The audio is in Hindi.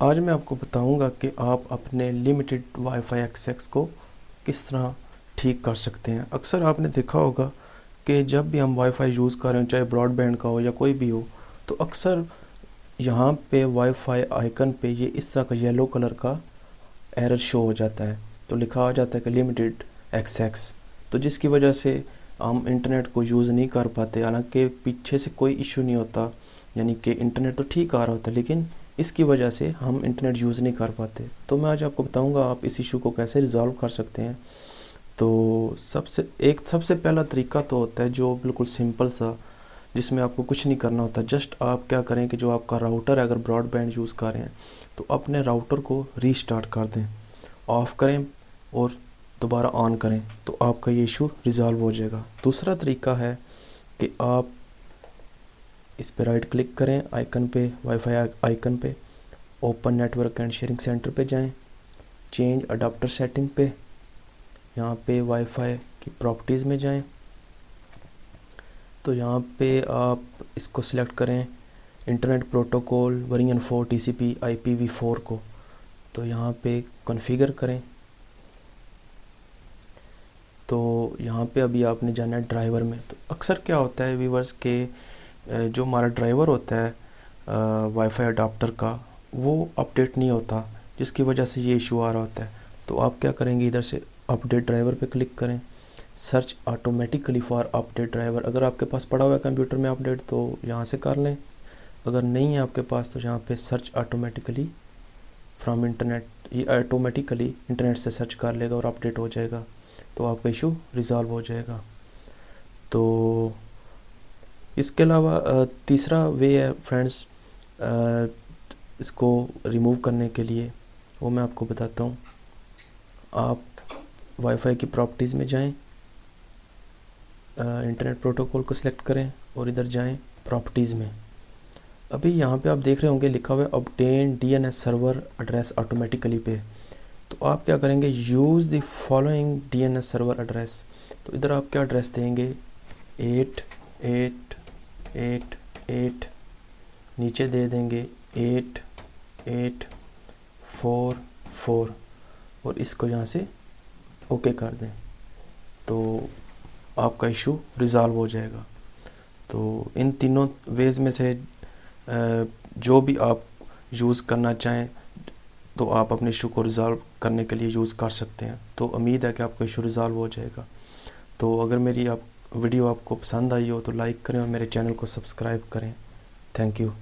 आज मैं आपको बताऊंगा कि आप अपने लिमिटेड वाईफाई एक्सेस को किस तरह ठीक कर सकते हैं। अक्सर आपने देखा होगा कि जब भी हम वाईफाई यूज़ कर रहे हो, चाहे ब्रॉडबैंड का हो या कोई भी हो, तो अक्सर यहाँ पे वाईफाई आइकन पे ये इस तरह का येलो कलर का एरर शो हो जाता है। तो लिखा आ जाता है कि लिमिटेड एक्सेस, तो जिसकी वजह से हम इंटरनेट को यूज़ नहीं कर पाते। हालांकि पीछे से कोई इशू नहीं होता, यानी कि इंटरनेट तो ठीक आ रहा होता है, लेकिन इसकी वजह से हम इंटरनेट यूज़ नहीं कर पाते। तो मैं आज आपको बताऊंगा आप इस इशू को कैसे रिज़ॉल्व कर सकते हैं। तो सबसे पहला तरीका तो होता है जो बिल्कुल सिंपल सा, जिसमें आपको कुछ नहीं करना होता। जस्ट आप क्या करें कि जो आपका राउटर है, अगर ब्रॉडबैंड यूज़ कर रहे हैं तो अपने राउटर को रीस्टार्ट कर दें, ऑफ़ करें और दोबारा ऑन करें, तो आपका ये इशू रिज़ॉल्व हो जाएगा। दूसरा तरीका है कि आप इस पर राइट क्लिक करें आइकन पे, वाईफाई आइकन पे, open network and sharing centre पे जाएं, चेंज अडाप्टर सेटिंग पे, यहाँ पे वाईफाई की प्रॉपर्टीज़ में जाएं। तो यहाँ पे आप इसको सिलेक्ट करें internet protocol version 4 TCP IPv4 को, तो यहाँ पे कॉन्फ़िगर करें। तो यहाँ पे अभी आपने जाना है ड्राइवर में। तो अक्सर क्या होता है व्यूवर्स के जो हमारा ड्राइवर होता है वाईफाई अडाप्टर का, वो अपडेट नहीं होता, जिसकी वजह से ये इशू आ रहा होता है। तो आप क्या करेंगे, इधर से अपडेट ड्राइवर पे क्लिक करें, search automatically for update driver. अगर आपके पास पड़ा हुआ है कंप्यूटर में अपडेट तो यहाँ से कर लें, अगर नहीं है आपके पास तो यहाँ पे सर्च ऑटोमेटिकली फ्रॉम इंटरनेट, ये ऑटोमेटिकली इंटरनेट से सर्च कर लेगा और अपडेट हो जाएगा, तो आपका इशू रिज़ॉल्व हो जाएगा। तो इसके अलावा तीसरा वे है फ्रेंड्स, इसको रिमूव करने के लिए, वो मैं आपको बताता हूँ। आप वाईफाई की प्रॉपर्टीज़ में जाएं, इंटरनेट प्रोटोकॉल को सिलेक्ट करें और इधर जाएं प्रॉपर्टीज़ में। अभी यहाँ पे आप देख रहे होंगे लिखा हुआ है obtain DNS server address automatically पे। तो आप क्या करेंगे, use the following DNS server address. तो इधर आप क्या एड्रेस देंगे, 888, नीचे दे देंगे 8844 और इसको यहाँ से ओके कर दें, तो आपका इशू रिज़ॉल्व हो जाएगा। तो इन तीनों वेज़ में से जो भी आप यूज़ करना चाहें तो आप अपने इशू को रिज़ॉल्व करने के लिए यूज़ कर सकते हैं। तो उम्मीद है कि आपका इशू रिज़ॉल्व हो जाएगा। तो अगर मेरी वीडियो आपको पसंद आई हो तो लाइक करें और मेरे चैनल को सब्सक्राइब करें। Thank you.